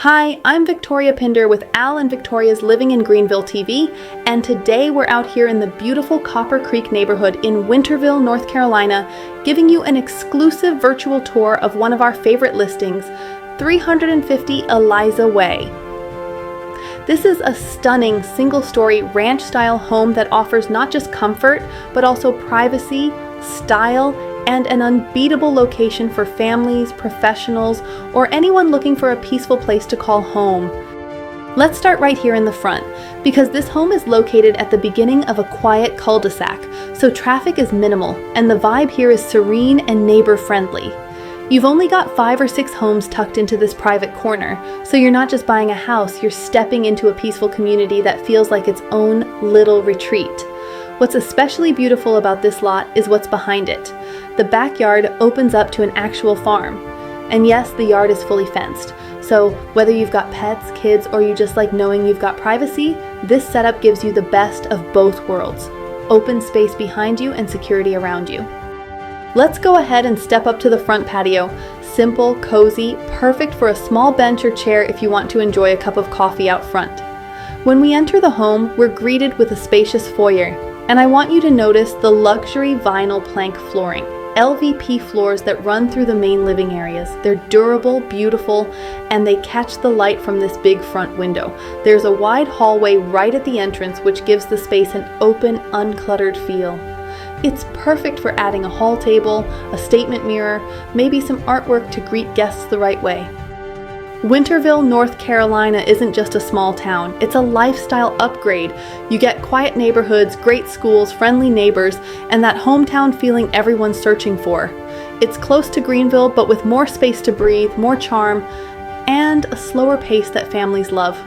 Hi, I'm Victoria Pinder with Al and Victoria's Living in Greenville TV, and today we're out here in the beautiful Copper Creek neighborhood in Winterville, North Carolina, giving you an exclusive virtual tour of one of our favorite listings, 350 Eliza Way. This is a stunning single-story ranch-style home that offers not just comfort, but also privacy, style, and an unbeatable location for families, professionals, or anyone looking for a peaceful place to call home. Let's start right here in the front, because this home is located at the beginning of a quiet cul-de-sac, so traffic is minimal, and the vibe here is serene and neighbor-friendly. You've only got 5 or 6 homes tucked into this private corner, so you're not just buying a house, you're stepping into a peaceful community that feels like its own little retreat. What's especially beautiful about this lot is what's behind it. The backyard opens up to an actual farm. And yes, the yard is fully fenced. So whether you've got pets, kids, or you just like knowing you've got privacy, this setup gives you the best of both worlds. Open space behind you and security around you. Let's go ahead and step up to the front patio. Simple, cozy, perfect for a small bench or chair if you want to enjoy a cup of coffee out front. When we enter the home, we're greeted with a spacious foyer. And I want you to notice the luxury vinyl plank flooring, LVP floors that run through the main living areas. They're durable, beautiful, and they catch the light from this big front window. There's a wide hallway right at the entrance, which gives the space an open, uncluttered feel. It's perfect for adding a hall table, a statement mirror, maybe some artwork to greet guests the right way. Winterville, North Carolina isn't just a small town, it's a lifestyle upgrade. You get quiet neighborhoods, great schools, friendly neighbors, and that hometown feeling everyone's searching for. It's close to Greenville, but with more space to breathe, more charm, and a slower pace that families love.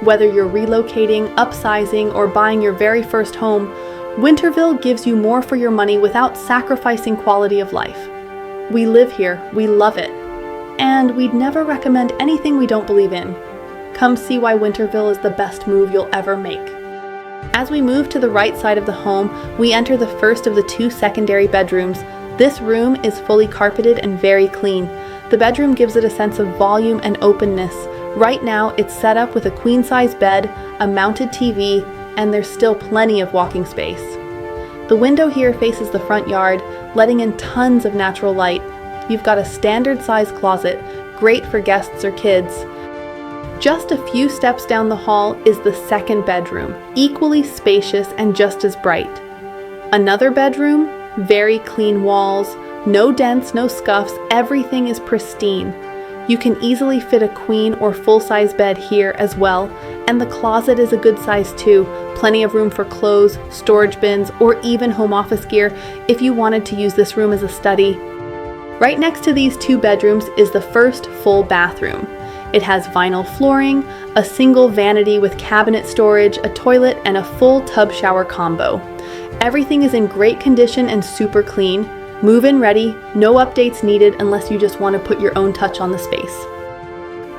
Whether you're relocating, upsizing, or buying your very first home, Winterville gives you more for your money without sacrificing quality of life. We live here, we love it. And we'd never recommend anything we don't believe in. Come see why Winterville is the best move you'll ever make. As we move to the right side of the home, we enter the first of the 2 secondary bedrooms. This room is fully carpeted and very clean. The bedroom gives it a sense of volume and openness. Right now, it's set up with a queen-size bed, a mounted TV, and there's still plenty of walking space. The window here faces the front yard, letting in tons of natural light. You've got a standard-sized closet, great for guests or kids. Just a few steps down the hall is the second bedroom, equally spacious and just as bright. Another bedroom, very clean walls, no dents, no scuffs, everything is pristine. You can easily fit a queen or full-size bed here as well, and the closet is a good size too. Plenty of room for clothes, storage bins, or even home office gear if you wanted to use this room as a study. Right next to these 2 bedrooms is the first full bathroom. It has vinyl flooring, a single vanity with cabinet storage, a toilet, and a full tub shower combo. Everything is in great condition and super clean. Move-in ready, no updates needed unless you just want to put your own touch on the space.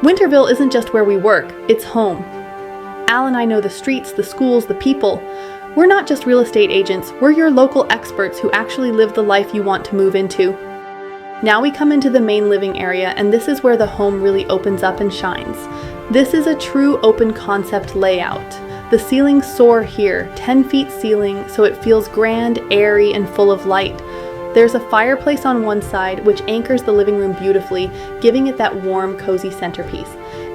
Winterville isn't just where we work, it's home. Al and I know the streets, the schools, the people. We're not just real estate agents, we're your local experts who actually live the life you want to move into. Now we come into the main living area, and this is where the home really opens up and shines. This is a true open concept layout. The ceilings soar here, 10 feet ceiling, so it feels grand, airy, and full of light. There's a fireplace on one side, which anchors the living room beautifully, giving it that warm, cozy centerpiece.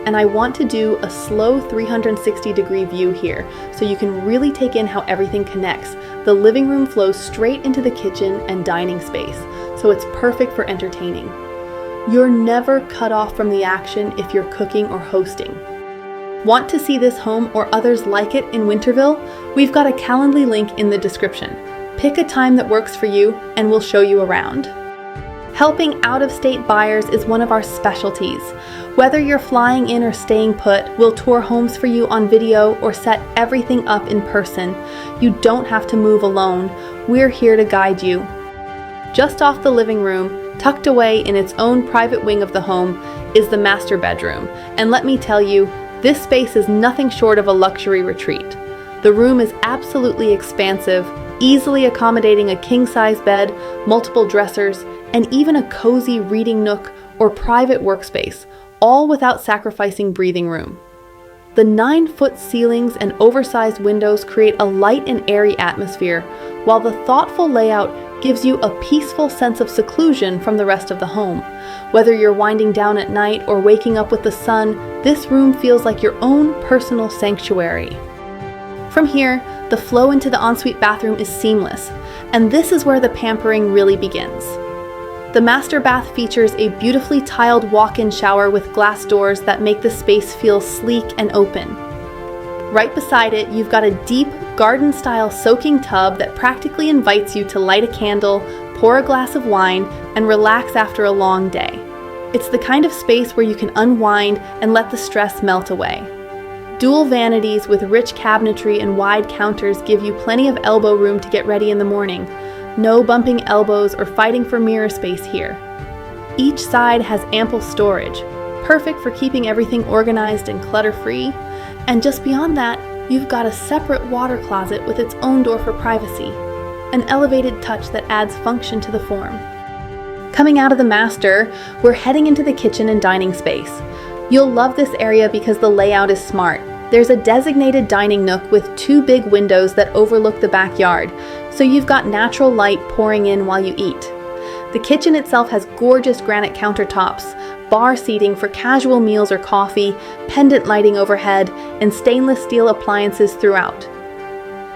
And I want to do a slow 360-degree view here, so you can really take in how everything connects. The living room flows straight into the kitchen and dining space, so it's perfect for entertaining. You're never cut off from the action if you're cooking or hosting. Want to see this home or others like it in Winterville? We've got a Calendly link in the description. Pick a time that works for you, and we'll show you around. Helping out-of-state buyers is one of our specialties. Whether you're flying in or staying put, we'll tour homes for you on video or set everything up in person. You don't have to move alone. We're here to guide you. Just off the living room, tucked away in its own private wing of the home, is the master bedroom. And let me tell you, this space is nothing short of a luxury retreat. The room is absolutely expansive, easily accommodating a king-size bed, multiple dressers, and even a cozy reading nook or private workspace, all without sacrificing breathing room. The 9-foot ceilings and oversized windows create a light and airy atmosphere, while the thoughtful layout gives you a peaceful sense of seclusion from the rest of the home. Whether you're winding down at night or waking up with the sun, this room feels like your own personal sanctuary. From here, the flow into the ensuite bathroom is seamless, and this is where the pampering really begins. The master bath features a beautifully tiled walk-in shower with glass doors that make the space feel sleek and open. Right beside it, you've got a deep, garden-style soaking tub that practically invites you to light a candle, pour a glass of wine, and relax after a long day. It's the kind of space where you can unwind and let the stress melt away. Dual vanities with rich cabinetry and wide counters give you plenty of elbow room to get ready in the morning. No bumping elbows or fighting for mirror space here. Each side has ample storage, perfect for keeping everything organized and clutter-free. And just beyond that, you've got a separate water closet with its own door for privacy, an elevated touch that adds function to the form. Coming out of the master, we're heading into the kitchen and dining space. You'll love this area because the layout is smart. There's a designated dining nook with 2 big windows that overlook the backyard, so you've got natural light pouring in while you eat. The kitchen itself has gorgeous granite countertops, bar seating for casual meals or coffee, pendant lighting overhead, and stainless steel appliances throughout.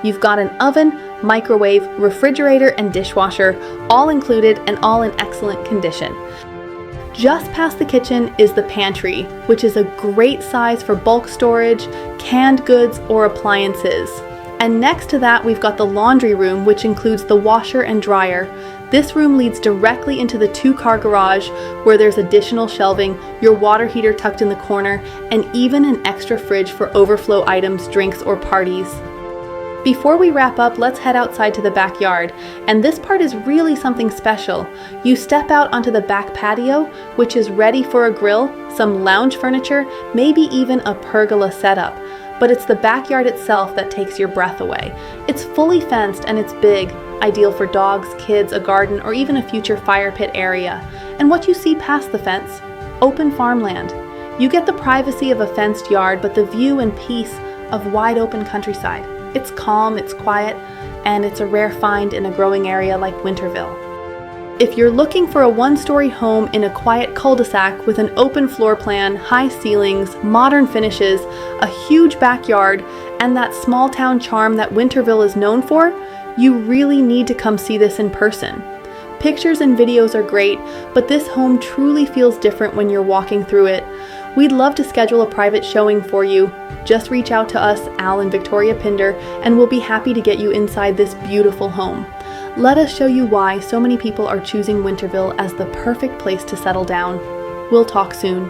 You've got an oven, microwave, refrigerator, and dishwasher, all included and all in excellent condition. Just past the kitchen is the pantry, which is a great size for bulk storage, canned goods, or appliances. And next to that, we've got the laundry room, which includes the washer and dryer. This room leads directly into the 2-car garage, where there's additional shelving, your water heater tucked in the corner, and even an extra fridge for overflow items, drinks, or parties. Before we wrap up, let's head outside to the backyard, and this part is really something special. You step out onto the back patio, which is ready for a grill, some lounge furniture, maybe even a pergola setup. But it's the backyard itself that takes your breath away. It's fully fenced and it's big, ideal for dogs, kids, a garden, or even a future fire pit area. And what you see past the fence? Open farmland. You get the privacy of a fenced yard, but the view and peace of wide open countryside. It's calm, it's quiet, and it's a rare find in a growing area like Winterville. If you're looking for a 1-story home in a quiet cul-de-sac with an open floor plan, high ceilings, modern finishes, a huge backyard, and that small town charm that Winterville is known for, you really need to come see this in person. Pictures and videos are great, but this home truly feels different when you're walking through it. We'd love to schedule a private showing for you. Just reach out to us, Al and Victoria Pinder, and we'll be happy to get you inside this beautiful home. Let us show you why so many people are choosing Winterville as the perfect place to settle down. We'll talk soon.